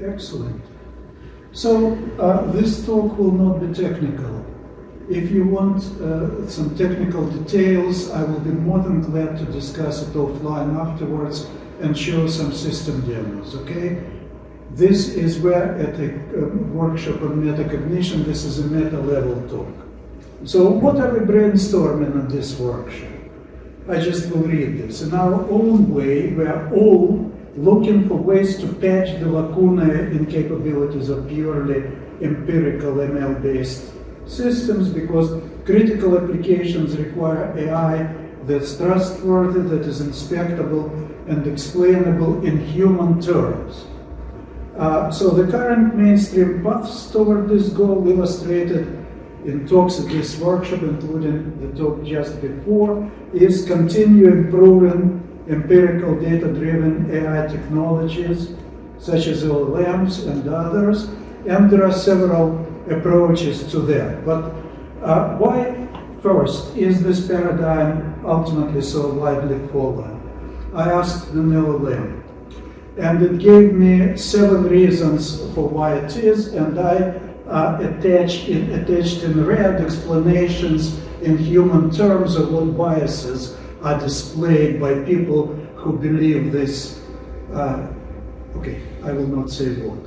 Excellent. So this talk will not be technical. If you want some technical details, I will be more than glad to discuss it offline afterwards and show some system demos, okay? This is where at a workshop on metacognition, this is a meta-level talk. So what are we brainstorming in this workshop? I just will read this. In our own way, we are all looking for ways to patch the lacunae in capabilities of purely empirical ML-based systems, because critical applications require AI that's trustworthy, that is inspectable and explainable in human terms. So the current mainstream paths toward this goal, illustrated in talks at this workshop, including the talk just before, is continue improving empirical data-driven AI technologies, such as LLMs and others, and there are several approaches to that. But why, first, is this paradigm ultimately so widely followed? I asked an LLM, and it gave me 7 reasons for why it is, and I attached in red explanations in human terms of what biases are displayed by people who believe this. Okay, I will not say what.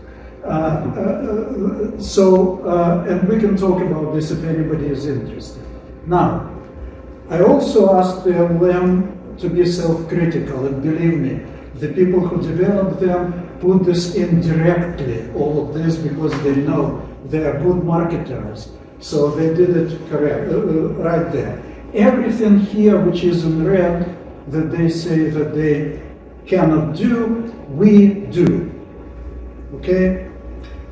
And we can talk about this if anybody is interested. Now, I also asked the LLM to be self-critical, and believe me, the people who developed them put this in directly, all of this, because they know they are good marketers. So they did it correct, right there. Everything here which is in red that they say that they cannot do, we do. Okay?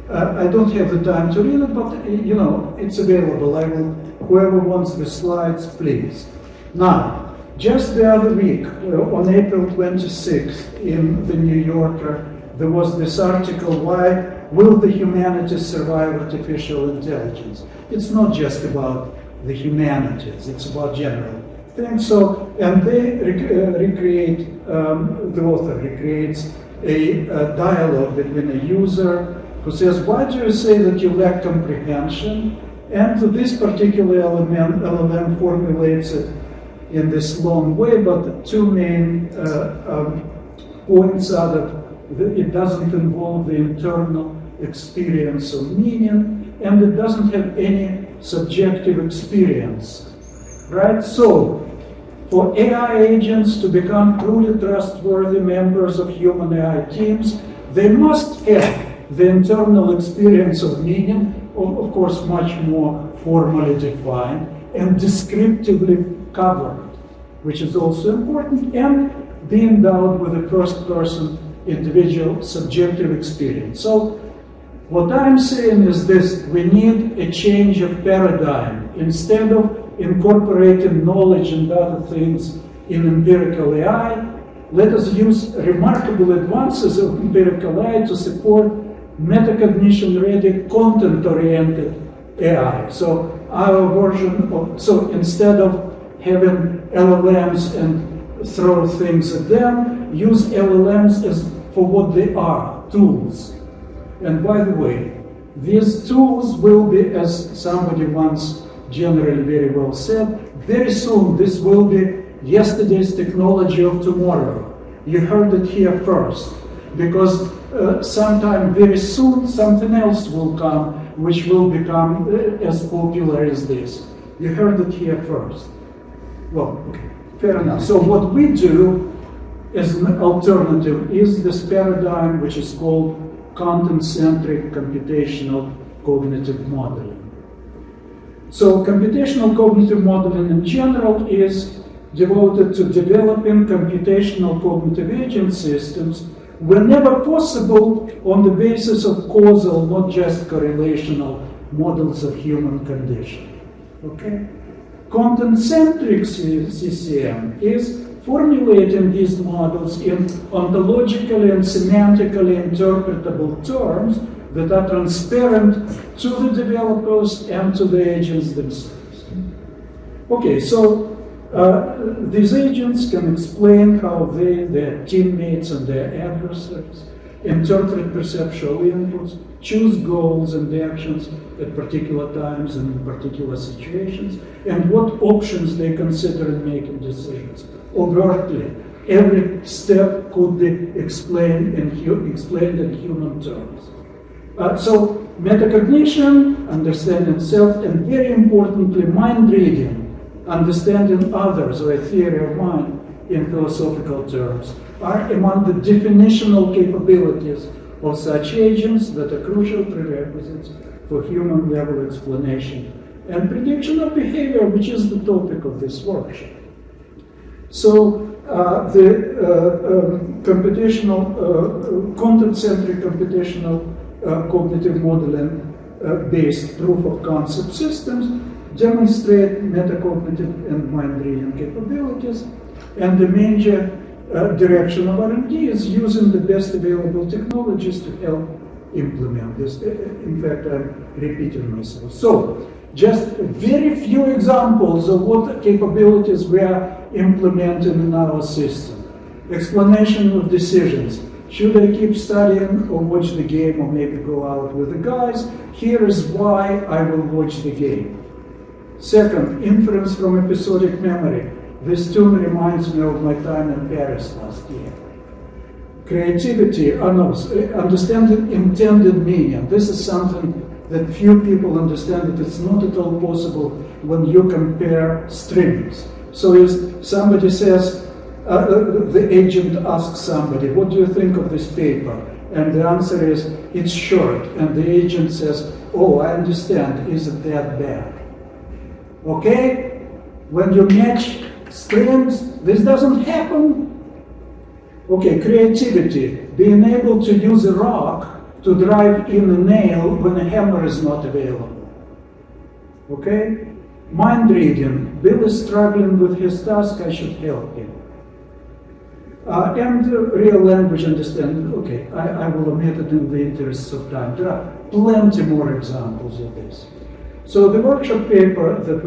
I don't have the time to read it, but you know, it's available. I will, whoever wants the slides, please. Now, just the other week, on April 26th, in the New Yorker, there was this article, Why Will the Humanities Survive Artificial Intelligence? It's not just about the humanities, it's about general things. So, and they recreate, the author recreates a dialogue between a user who says, why do you say that you lack comprehension? And this particular LLM formulates it in this long way, but the 2 main points are that it doesn't involve the internal experience of meaning, and it doesn't have any subjective experience, right? So, for AI agents to become truly trustworthy members of human AI teams, they must have the internal experience of meaning, of course much more formally defined and descriptively covered, which is also important, and be endowed with a first-person individual subjective experience. So what I'm saying is this: we need a change of paradigm. Instead of incorporating knowledge and other things in empirical AI, let us use remarkable advances of empirical AI to support metacognition-ready, content-oriented AI. So our version of, so instead of having LLMs and throw things at them, use LLMs as for what they are, tools. And by the way, these tools will be, as somebody once generally very well said, very soon this will be yesterday's technology of tomorrow. You heard it here first, because sometime very soon something else will come which will become as popular as this. You heard it here first. Well, okay, fair enough. So what we do as an alternative is this paradigm which is called Content-Centric computational cognitive modeling. So computational cognitive modeling in general is devoted to developing computational cognitive agent systems whenever possible on the basis of causal, not just correlational models of human condition. Okay? Content-centric CCM is formulating these models in ontologically and semantically interpretable terms that are transparent to the developers and to the agents themselves. Okay, so these agents can explain how they, their teammates and their adversaries interpret perceptual inputs, choose goals and actions at particular times and in particular situations, and what options they consider in making decisions. Overtly, every step could be explained in human terms. So metacognition, understanding self, and very importantly, mind reading, understanding others, or a theory of mind in philosophical terms, are among the definitional capabilities of such agents that are crucial prerequisites for human-level explanation and prediction of behavior, which is the topic of this workshop. So the content-centric computational cognitive modeling based proof of concept systems demonstrate metacognitive and mind-reading capabilities, and the major direction of R&D is using the best available technologies to help implement this. In fact, I'm repeating myself. So, just very few examples of what capabilities we are implementing in our system. Explanation of decisions. Should I keep studying or watch the game or maybe go out with the guys? Here is why I will watch the game. Second, inference from episodic memory. This tune reminds me of my time in Paris last year. Creativity, understanding intended meaning. This is something that few people understand, that it's not at all possible when you compare strings. So if somebody says, the agent asks somebody, what do you think of this paper? And the answer is, it's short. And the agent says, oh, I understand, isn't that bad? Okay? When you match strings, this doesn't happen. Okay, creativity, being able to use a rock to drive in a nail when a hammer is not available. Okay? Mind reading, Bill is struggling with his task, I should help him. And real language understanding, okay, I will omit it in the interests of time. There are plenty more examples of this. So the workshop paper that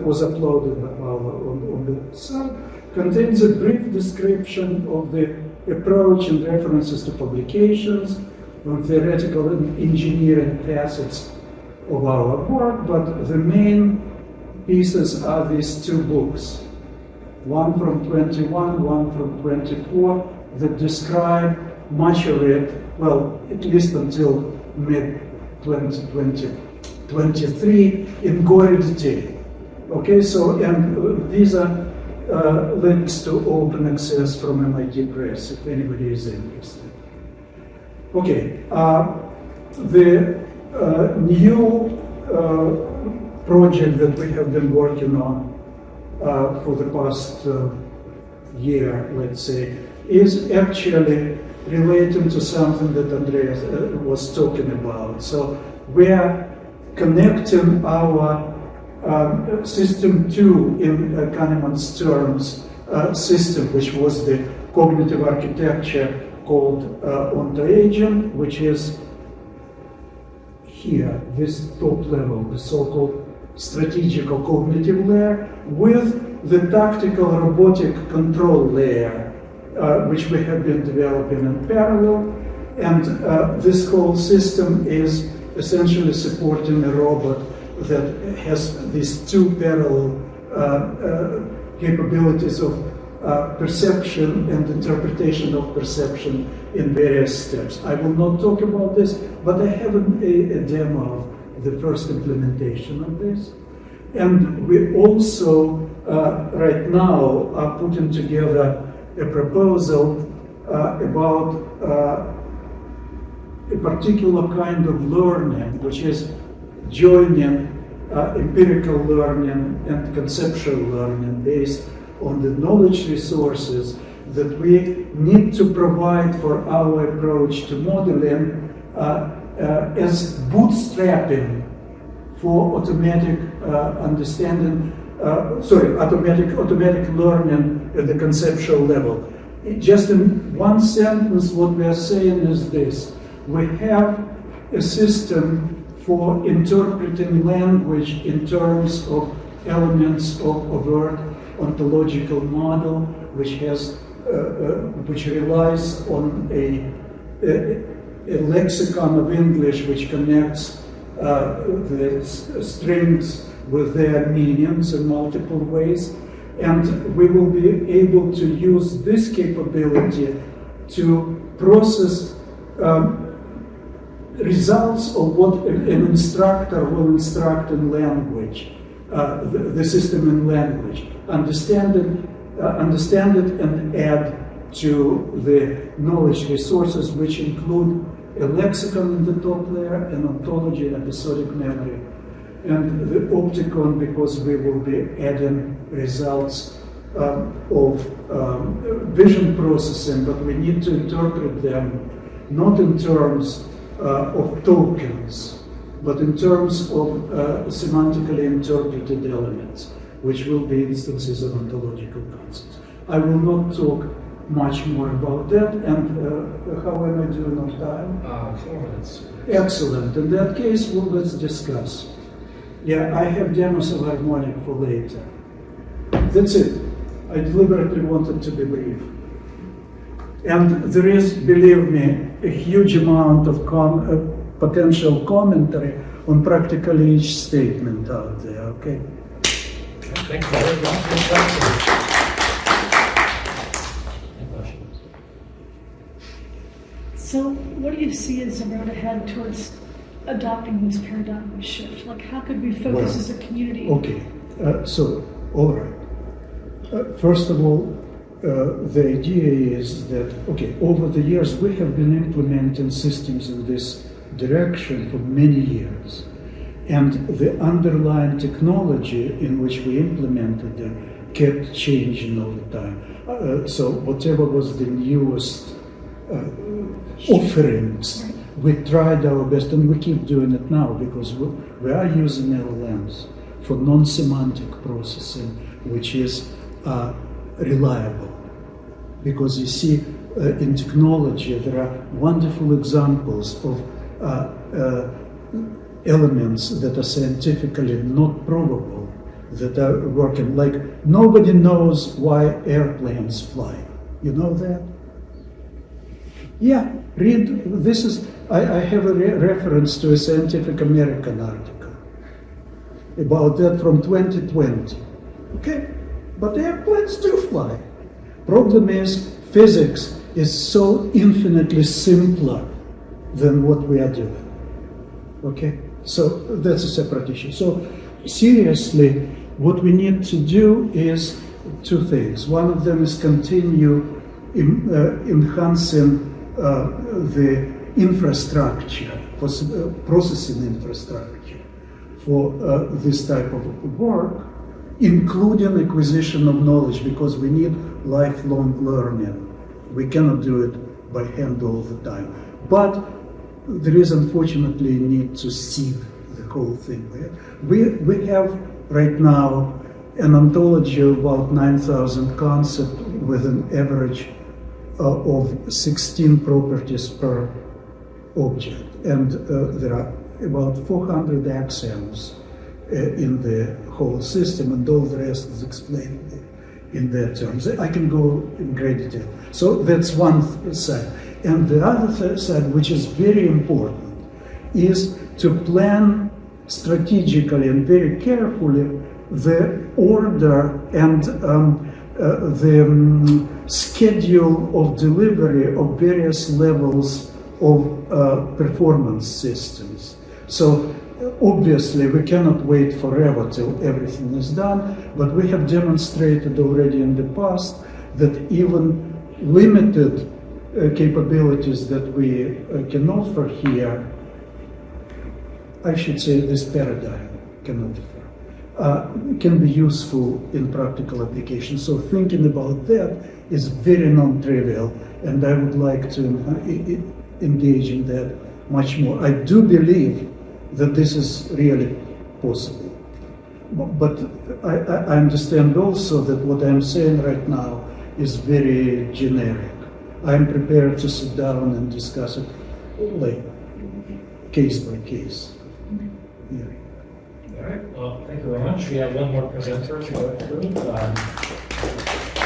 was uploaded on the site contains a brief description of the approach and references to publications on theoretical and engineering facets of our work, but the main pieces are these two books, one from 21, one from 24, that describe much of it, well, at least until mid-2023 in gory detail. Okay, so, and these are links to open access from MIT Press, if anybody is interested. Okay, the new project that we have been working on for the past year, let's say, is actually relating to something that Andreas was talking about. So we are connecting our System 2 in Kahneman's terms system, which was the cognitive architecture called onto-agent, which is here, this top level, the so-called strategic or cognitive layer, with the tactical robotic control layer, which we have been developing in parallel. And this whole system is essentially supporting a robot that has these two parallel capabilities of perception and interpretation of perception in various steps. I will not talk about this, but I have a demo of the first implementation of this. And we also, right now, are putting together a proposal about a particular kind of learning, which is joining empirical learning and conceptual learning based on the knowledge resources that we need to provide for our approach to modeling as bootstrapping for automatic understanding, automatic learning at the conceptual level. Just in one sentence, what we are saying is this: we have a system for interpreting language in terms of elements of overt ontological model, which has which relies on a lexicon of English which connects the strings with their meanings in multiple ways. And we will be able to use this capability to process results of what an instructor will instruct in language, the system in language, understand it and add to the knowledge resources, which include a lexicon in the top there, an ontology and episodic memory, and the opticon, because we will be adding results of vision processing, but we need to interpret them not in terms of tokens, but in terms of semantically interpreted elements, which will be instances of ontological concepts. I will not talk much more about that, and how am I doing on time? 4 minutes. Excellent. In that case, well, let's discuss. Yeah, I have demos of harmonic for later. That's it. I deliberately wanted to be brief. And there is, believe me, a huge amount of potential commentary on practically each statement out there, okay? Thanks very much. So what do you see as a road ahead towards adopting this paradigm shift? Like, how could we focus as a community? Okay, so, all right. First of all, the idea is that, okay, over the years we have been implementing systems in this direction for many years. And the underlying technology in which we implemented them kept changing all the time. So whatever was the newest offerings, we tried our best, and we keep doing it now, because we are using LLMs for non-semantic processing, which is reliable. Because you see, in technology, there are wonderful examples of elements that are scientifically not probable that are working. Like, nobody knows why airplanes fly. You know that? Yeah, read, this is, I have a reference to a Scientific American article about that from 2020. Okay, but airplanes do fly. Problem is, physics is so infinitely simpler than what we are doing. Okay, so that's a separate issue. So seriously, what we need to do is two things. One of them is continue enhancing the infrastructure, for processing infrastructure for this type of work, including acquisition of knowledge, because we need lifelong learning. We cannot do it by hand all the time. But there is unfortunately a need to seed the whole thing. We have right now an ontology of about 9,000 concepts with an average of 16 properties per object. And there are about 400 axioms in the whole system, and all the rest is explained in their terms. I can go in great detail. So that's one side. And the other side, which is very important, is to plan strategically and very carefully the order and the schedule of delivery of various levels of performance systems. So obviously we cannot wait forever till everything is done, but we have demonstrated already in the past that even limited capabilities that we can offer here, I should say this paradigm can offer, can be useful in practical application. So thinking about that is very non-trivial, and I would like to engage in that much more. I do believe that this is really possible. But I understand also that what I'm saying right now is very generic. I'm prepared to sit down and discuss it like case by case. Yeah. All right, well, thank you very much. We have one more presenter to go through.